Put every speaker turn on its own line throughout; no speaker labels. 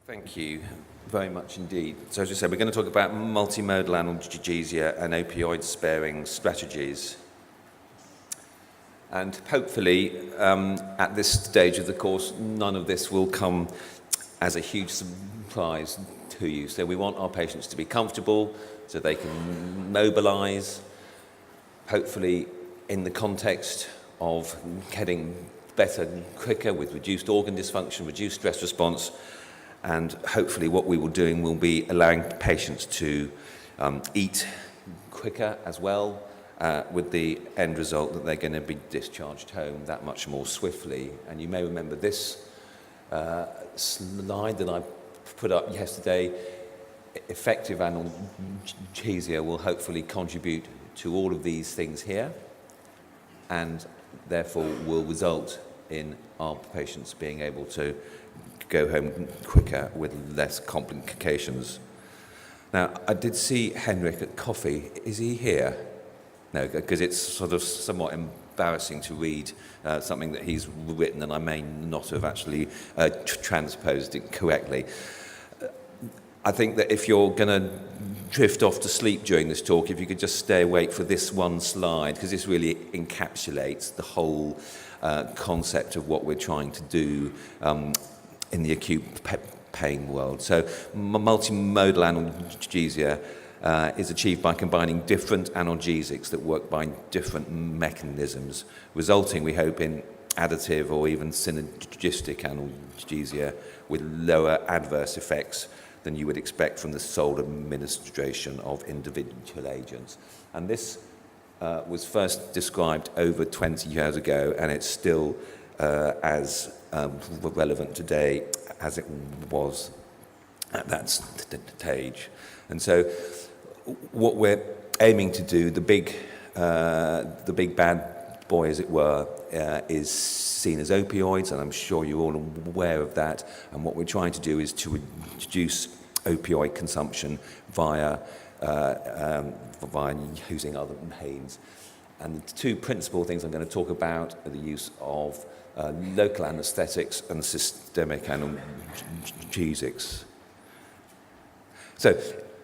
Thank you very much indeed. So as I said, we're going to talk about multimodal analgesia and opioid-sparing strategies. And hopefully, at this stage of the course, none of this will come as a huge surprise to you. So we want our patients to be comfortable so they can mobilize, hopefully in the context of getting better quicker with reduced organ dysfunction, reduced stress response, and hopefully what we will doing will be allowing patients to eat quicker as well, with the end result that they're going to be discharged home that much more swiftly. And you may remember this slide that I put up yesterday. Effective analgesia will hopefully contribute to all of these things here, and therefore will result in our patients being able to go home quicker with less complications. Now, I did see Henrik at coffee. Is he here? No, because it's sort of somewhat embarrassing to read something that he's written, and I may not have actually transposed it correctly. I think that if you're going to drift off to sleep during this talk, if you could just stay awake for this one slide, because this really encapsulates the whole concept of what we're trying to do in the acute pain world. So multimodal analgesia is achieved by combining different analgesics that work by different mechanisms, resulting, we hope, in additive or even synergistic analgesia with lower adverse effects than you would expect from the sole administration of individual agents. And this was first described over 20 years ago, and it's still as relevant today as it was at that stage. And so what we're aiming to do, the big bad boy, as it were, is seen as opioids, and I'm sure you're all aware of that. And what we're trying to do is to reduce opioid consumption via using other means. And the two principal things I'm going to talk about are the use of local anesthetics and systemic analgesics. So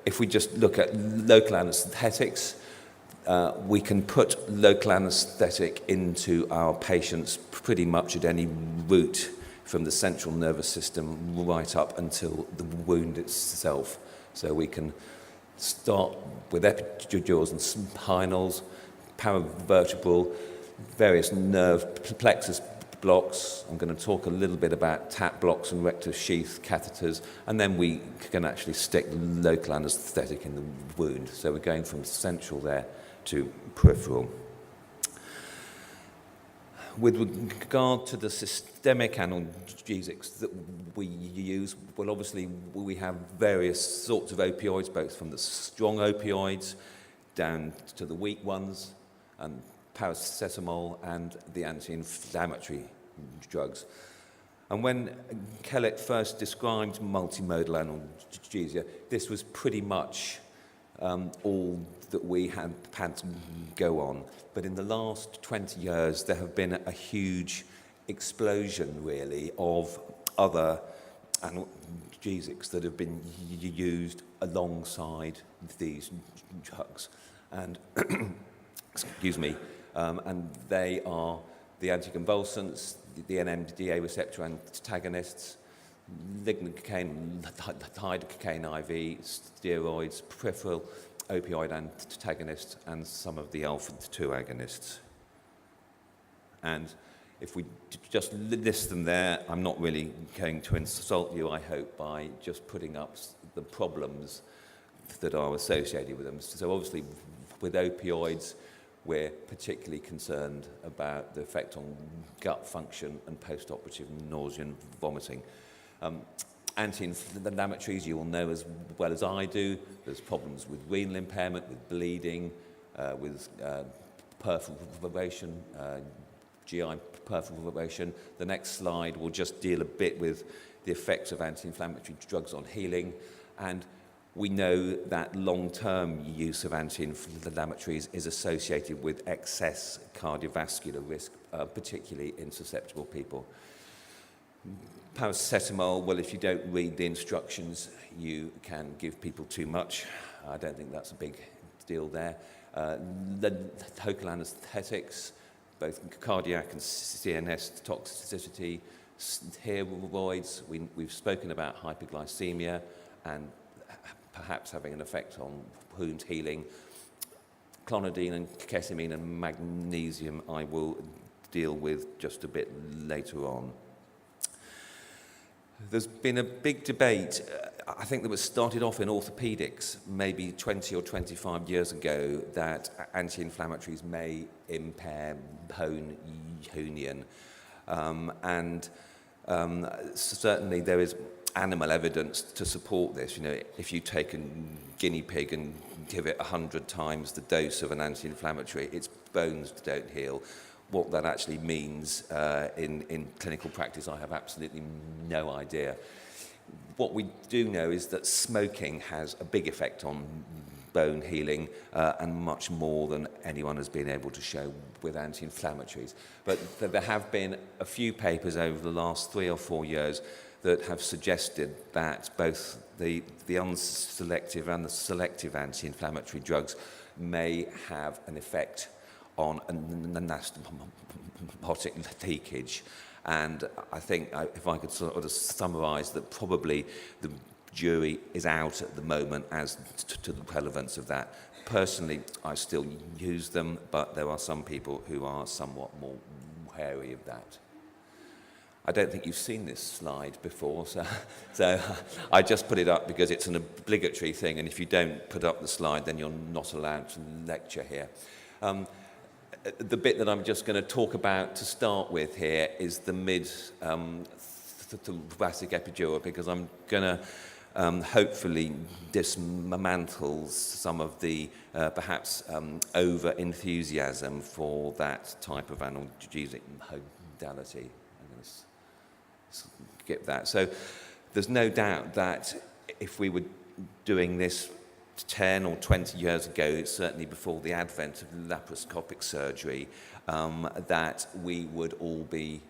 if we just look at local anesthetics, we can put local anesthetic into our patients pretty much at any route from the central nervous system right up until the wound itself. So we can start with epidurals and spinals, paravertebral, various nerve plexus blocks. I'm going to talk a little bit about tap blocks and rectus sheath catheters, and then we can actually stick local anesthetic in the wound. So we're going from central there to peripheral. With regard to the systemic analgesics that we use, well, obviously we have various sorts of opioids, both from the strong opioids down to the weak ones, and paracetamol and the anti-inflammatory drugs. And when Kellett first described multimodal analgesia, this was pretty much all that we had to go on. But in the last 20 years, there have been a huge explosion, really, of other analgesics that have been used alongside these drugs. And, excuse me, and they are the anticonvulsants, the NMDA receptor antagonists, Lidocaine, Lidocaine IV, steroids, peripheral opioid antagonists, and some of the alpha-2 agonists. And if we just list them there, I'm not really going to insult you, I hope, by just putting up the problems that are associated with them. So obviously, with opioids, we're particularly concerned about the effect on gut function and post-operative nausea and vomiting. Anti-inflammatories, you will know as well as I do, there's problems with renal impairment, with bleeding, with perforation, GI perforation. The next slide will just deal a bit with the effects of anti-inflammatory drugs on healing, and we know that long-term use of anti-inflammatories is associated with excess cardiovascular risk, particularly in susceptible people. Paracetamol, well, if you don't read the instructions, you can give people too much. I don't think that's a big deal there. Local anesthetics, both cardiac and CNS toxicity, steroids. We've spoken about hypoglycemia and perhaps having an effect on wound healing. Clonidine and ketamine and magnesium I will deal with just a bit later on. There's been a big debate, I think that was started off in orthopedics maybe 20 or 25 years ago, that anti-inflammatories may impair bone union. Certainly there is animal evidence to support this. You know, if you take a guinea pig and give it 100 times the dose of an anti-inflammatory, its bones don't heal. What that actually means in clinical practice, I have absolutely no idea. What we do know is that smoking has a big effect on bone healing and much more than anyone has been able to show with anti-inflammatories. But there have been a few papers over the last 3 or 4 years that have suggested that both the unselective and the selective anti-inflammatory drugs may have an effect on anastomotic leakage. And I think, if I could sort of summarise, that probably the jury is out at the moment as to the relevance of that. Personally, I still use them, but there are some people who are somewhat more wary of that. I don't think you've seen this slide before, so I just put it up because it's an obligatory thing, and if you don't put up the slide, then you're not allowed to lecture here. The bit that I'm just going to talk about to start with here is the mid-thoracic epidural, because I'm going to hopefully dismantle some of the perhaps over-enthusiasm for that type of analgesic modality. I'm going to skip that. So there's no doubt that if we were doing this 10 or 20 years ago, certainly before the advent of laparoscopic surgery, that we would all be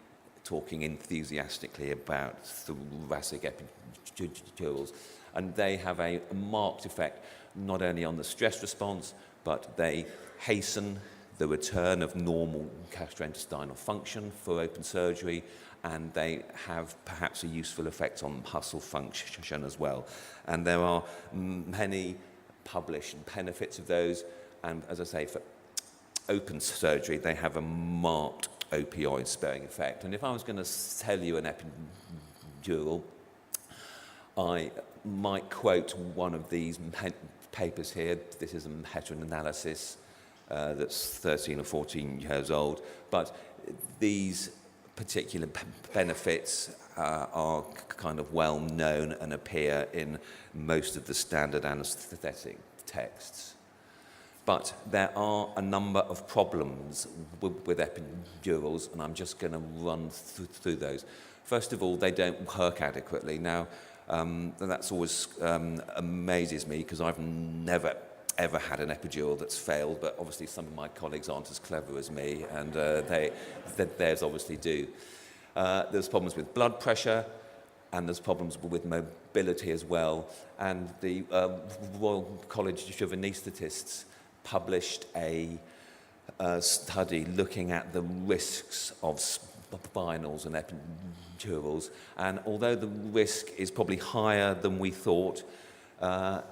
talking enthusiastically about thoracic epidurals. And they have a marked effect not only on the stress response, but they hasten the return of normal gastrointestinal function for open surgery, and they have perhaps a useful effect on muscle function as well. And there are many published benefits of those, and as I say, for open surgery they have a marked opioid sparing effect. And if I was going to tell you an epidural, I might quote one of these papers here. This is a meta-analysis that's 13 or 14 years old, but these particular benefits are kind of well known and appear in most of the standard anaesthetic texts. But there are a number of problems with epidurals, and I'm just going to run through those. First of all, they don't work adequately. Now, that's always amazes me, because I've never ever had an epidural that's failed, but obviously some of my colleagues aren't as clever as me, and theirs obviously do. There's problems with blood pressure, and there's problems with mobility as well. And the Royal College of Anaesthetists published a study looking at the risks of spinals and epidurals, and although the risk is probably higher than we thought,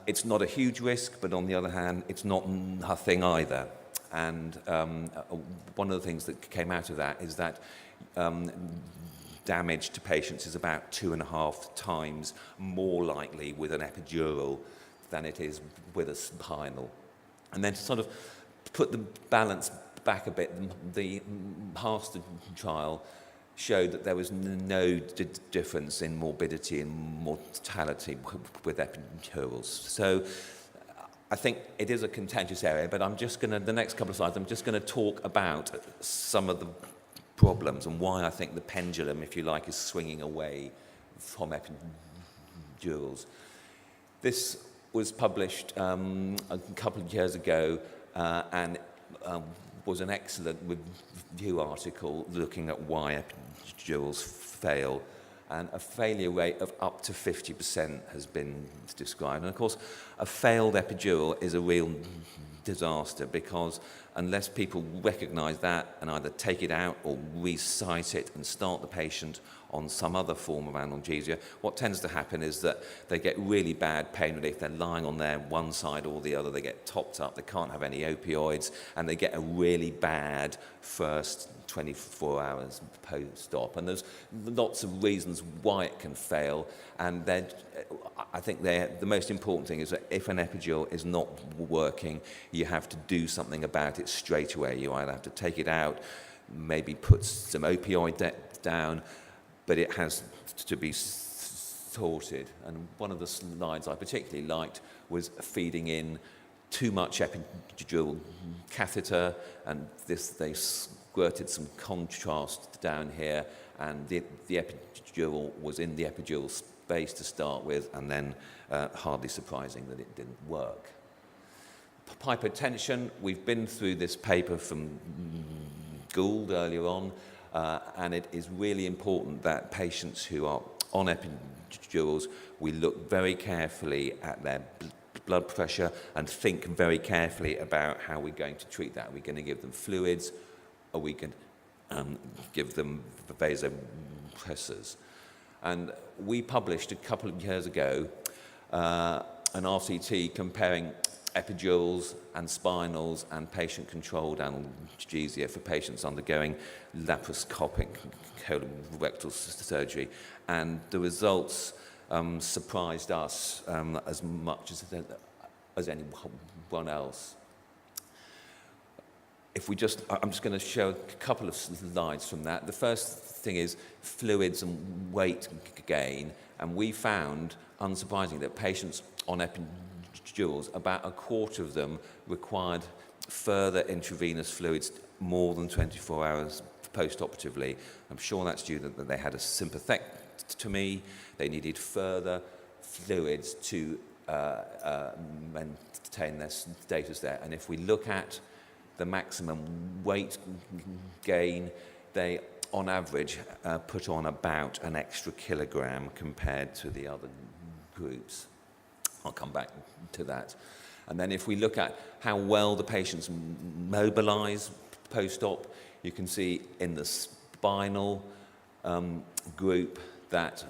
it's not a huge risk, but on the other hand, it's not nothing either. And one of the things that came out of that is that damage to patients is about 2.5 times more likely with an epidural than it is with a spinal. And then to sort of put the balance back a bit, the Master trial showed that there was no difference in morbidity and mortality with epidurals. So I think it is a contentious area, but I'm just going to, the next couple of slides, I'm just going to talk about some of the problems and why I think the pendulum, if you like, is swinging away from epidurals. This was published a couple of years ago and was an excellent review article looking at why epidurals fail. and a failure rate of up to 50% has been described. And of course, a failed epidural is a real disaster, because unless people recognize that and either take it out or resite it and start the patient on some other form of analgesia, what tends to happen is that they get really bad pain relief. They're lying on their one side or the other, they get topped up, they can't have any opioids, and they get a really bad first 24 hours post-op. And there's lots of reasons why it can fail, and then I think the most important thing is that if an epidural is not working, you have to do something about it straight away. You either have to take it out, maybe put some opioid down, but it has to be sorted. And one of the slides I particularly liked was feeding in too much epidural catheter, and they squirted some contrast down here, and the epidural was in the epidural space to start with, and then hardly surprising that it didn't work. Hypotension, we've been through this paper from Gould earlier on, and it is really important that patients who are on epidurals, we look very carefully at their blood pressure and think very carefully about how we're going to treat that. Are we going to give them fluids? Are we going to give them vasopressors? And we published a couple of years ago an RCT comparing epidurals and spinals and patient-controlled analgesia for patients undergoing laparoscopic colorectal surgery. And the results surprised us as much as anyone else. I'm just going to show a couple of slides from that. The first thing is fluids and weight gain, and we found, unsurprisingly, that patients on epidurals, about a quarter of them required further intravenous fluids more than 24 hours post-operatively. I'm sure that's due to that they had a sympathectomy, they needed further fluids to maintain their status there. And if we look at the maximum weight gain, they, on average, put on about an extra kilogram compared to the other groups. I'll come back to that. And then if we look at how well the patients mobilize post-op, you can see in the spinal group that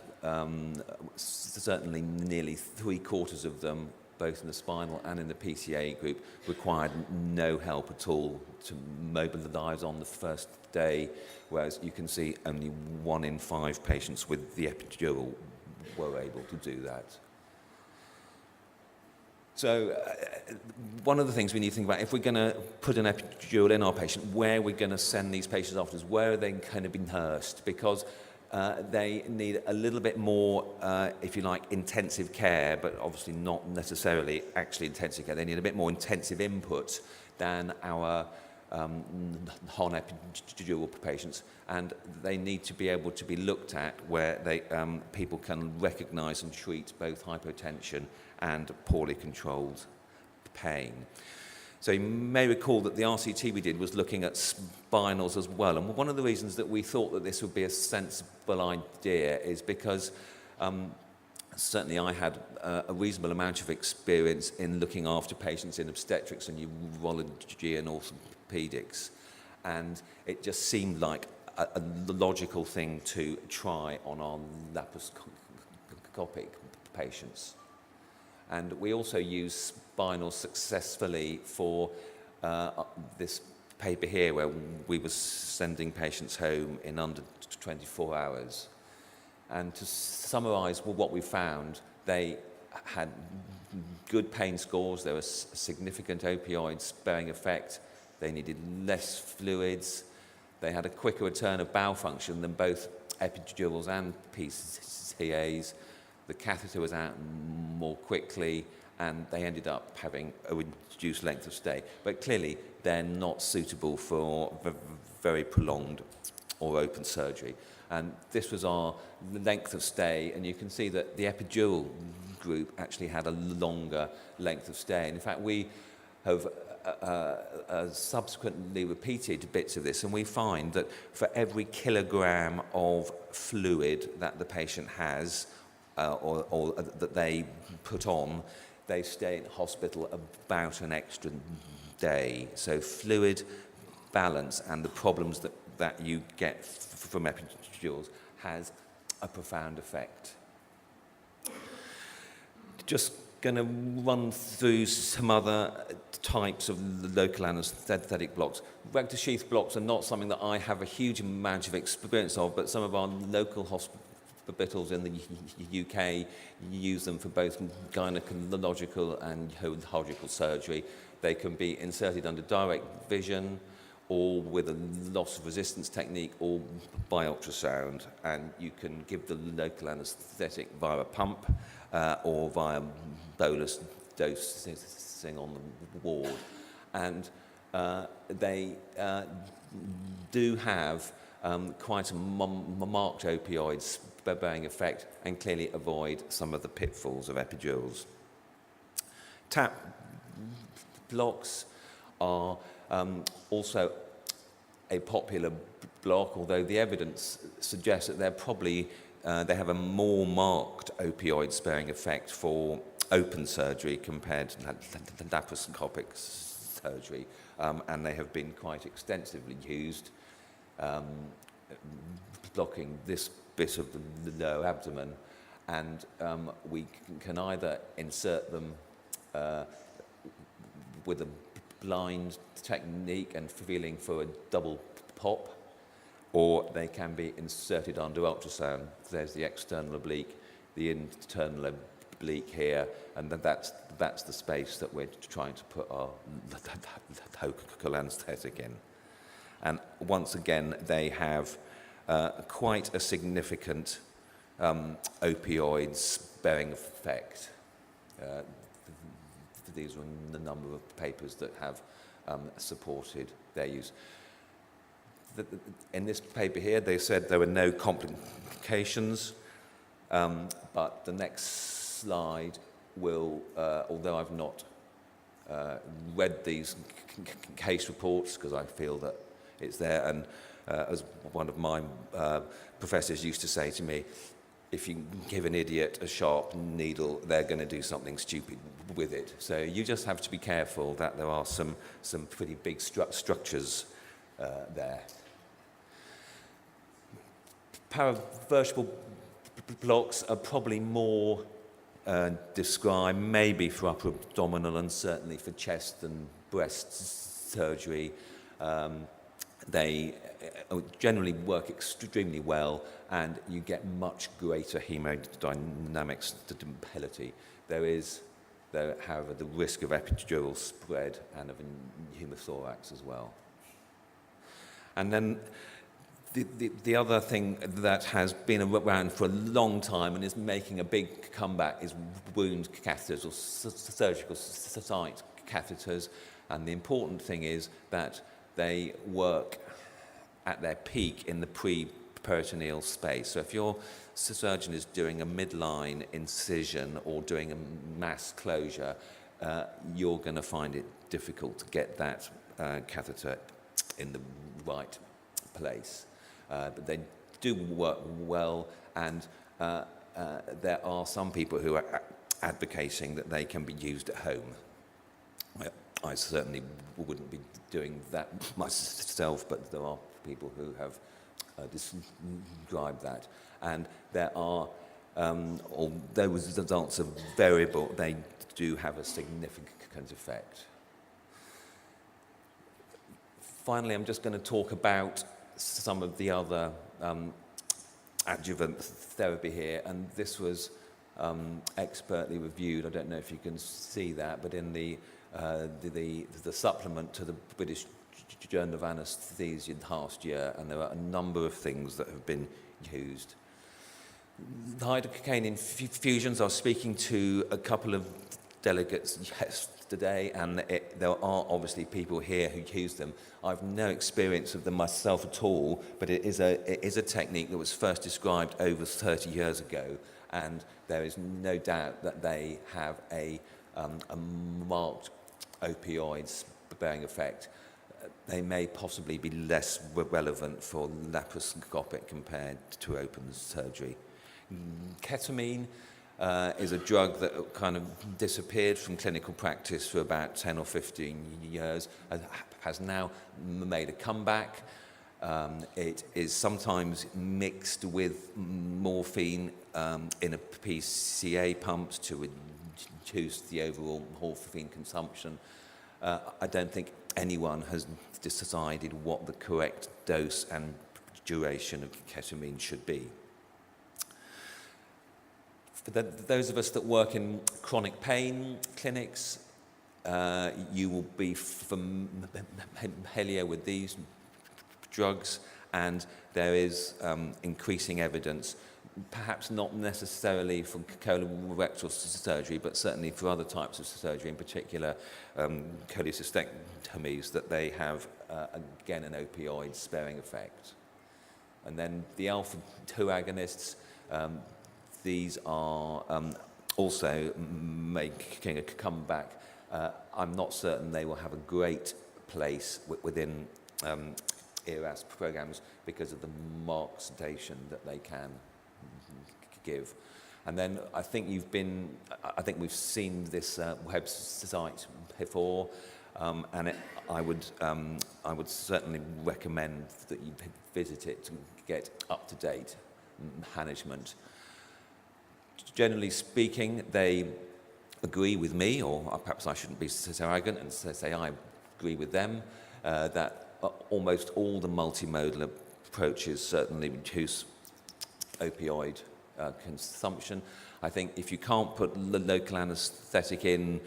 certainly nearly 3/4 of them, both in the spinal and in the PCA group, required no help at all to mobilize on the first day, whereas you can see only 1 in 5 patients with the epidural were able to do that. So one of the things we need to think about, if we're going to put an epidural in our patient, where we're going to send these patients afterwards, where are they going to be nursed? Because they need a little bit more, if you like, intensive care, but obviously not necessarily actually intensive care. They need a bit more intensive input than our non-epidural patients, and they need to be able to be looked at where they, people can recognise and treat both hypotension and poorly controlled pain. So you may recall that the RCT we did was looking at spinals as well, and one of the reasons that we thought that this would be a sensible idea is because certainly I had a reasonable amount of experience in looking after patients in obstetrics and urology and orthopedics, and it just seemed like a logical thing to try on our laparoscopic patients. And we also use Spinal successfully for this paper here, where we were sending patients home in under 24 hours. And to summarise what we found, they had good pain scores, there was significant opioid sparing effect, they needed less fluids, they had a quicker return of bowel function than both epidurals and PCAs, the catheter was out more quickly, and they ended up having a reduced length of stay. But clearly, they're not suitable for very prolonged or open surgery. And this was our length of stay, and you can see that the epidural group actually had a longer length of stay. And in fact, we have subsequently repeated bits of this, and we find that for every kilogram of fluid that the patient has or that they put on, they stay in hospital about an extra day. So fluid balance and the problems that you get from epidurals has a profound effect. Just going to run through some other types of local anaesthetic blocks. Rectus sheath blocks are not something that I have a huge amount of experience of, but some of our local hospitals in the UK use them for both gynecological and urological surgery. They can be inserted under direct vision or with a loss of resistance technique or by ultrasound, and you can give the local anaesthetic via a pump or via bolus dosing on the ward. And they do have quite a marked opioid-sparing effect and clearly avoid some of the pitfalls of epidurals. TAP blocks are also a popular block, although the evidence suggests that they're probably they have a more marked opioid-sparing effect for open surgery compared to laparoscopic surgery, and they have been quite extensively used, blocking this bit of the lower abdomen, and we can either insert them with a blind technique and feeling for a double pop, or they can be inserted under ultrasound. There's the external oblique, the internal oblique here, and that's the space that we're trying to put our local anaesthetic in. And once again, they have quite a significant opioid-sparing effect. These are the number of papers that have supported their use. In this paper here, they said there were no complications, but the next slide will, although I've not read these case reports because I feel that it's there, and as one of my professors used to say to me, if you give an idiot a sharp needle, they're going to do something stupid with it. So you just have to be careful that there are some pretty big structures there. Paravertebral blocks are probably more described maybe for upper abdominal and certainly for chest and breast surgery. They generally work extremely well, and you get much greater hemodynamic stability. There is, however, the risk of epidural spread and of pneumothorax as well. And then the other thing that has been around for a long time and is making a big comeback is wound catheters or surgical site catheters. And the important thing is that they work at their peak in the pre-peritoneal space. So if your surgeon is doing a midline incision or doing a mass closure, you're going to find it difficult to get that catheter in the right place. But they do work well, and there are some people who are advocating that they can be used at home. I certainly wouldn't be doing that myself, but there are people who have described that. And there are, although the results are variable, they do have a significant effect. Finally, I'm just going to talk about some of the other adjuvant therapy here, and this was expertly reviewed. I don't know if you can see that, but in the supplement to the British Journal of Anaesthesia last year, and there are a number of things that have been used. The Lidocaine infusions, I was speaking to a couple of delegates yesterday, and there are obviously people here who use them. I've no experience of them myself at all, but it is a technique that was first described over 30 years ago, and there is no doubt that they have a marked opioid bearing effect, they may possibly be less relevant for laparoscopic compared to open surgery. Ketamine is a drug that kind of disappeared from clinical practice for about 10 or 15 years, has now made a comeback. It is sometimes mixed with morphine in a PCA pumps to reduce the overall morphine consumption. I don't think anyone has decided what the correct dose and duration of ketamine should be. For those of us that work in chronic pain clinics, you will be familiar with these drugs, and there is increasing evidence, perhaps not necessarily for colorectal surgery, but certainly for other types of surgery, in particular cholecystectomies, that they have, again, an opioid-sparing effect. And then the alpha-2 agonists, these are also making a comeback. I'm not certain they will have a great place within ERAS programs because of the marked sedation that they can give. And then I think we've seen this website before, and I would certainly recommend that you visit it to get up-to-date management. Generally speaking, they agree with me, or perhaps I shouldn't be so arrogant and say I agree with them, that almost all the multimodal approaches certainly reduce opioid consumption. I think if you can't put local anaesthetic in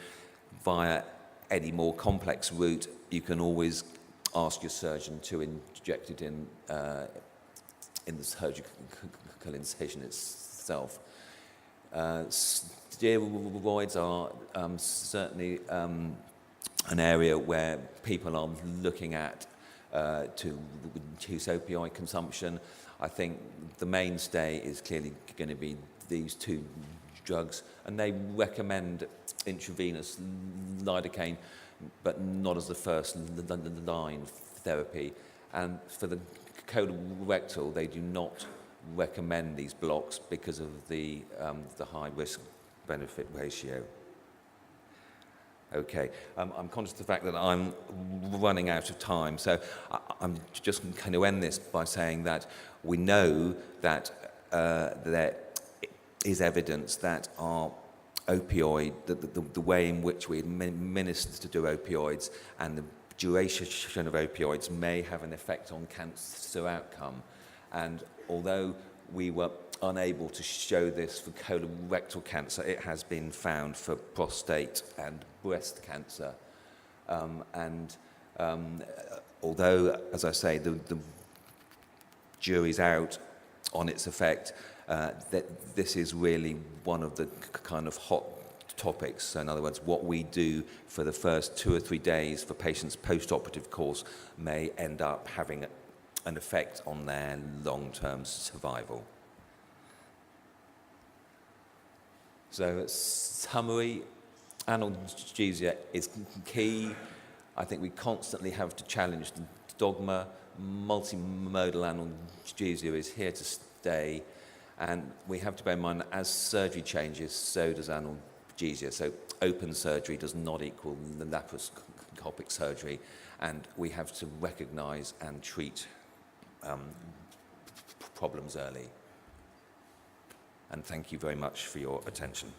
via any more complex route, you can always ask your surgeon to inject it in the surgical incision itself. Steroids are certainly an area where people are looking at to reduce opioid consumption. I think the mainstay is clearly going to be these two drugs, and they recommend intravenous lidocaine, but not as the first line therapy. And for the colorectal, they do not recommend these blocks because of the high risk-benefit ratio. Okay, I'm conscious of the fact that I'm running out of time, so I'm just going to end this by saying that we know that there is evidence that our opioid, the way in which we administer opioids and the duration of opioids may have an effect on cancer outcome. And although we were unable to show this for colorectal cancer, it has been found for prostate and breast cancer. Although, as I say, the jury's out on its effect, that this is really one of the kind of hot topics. So in other words, what we do for the first 2 or 3 days for patients' post-operative course may end up having an effect on their long-term survival. So, summary, analgesia is key. I think we constantly have to challenge the dogma. Multimodal analgesia is here to stay, and we have to bear in mind that as surgery changes, so does analgesia. So open surgery does not equal laparoscopic surgery, and we have to recognize and treat problems early. And thank you very much for your attention.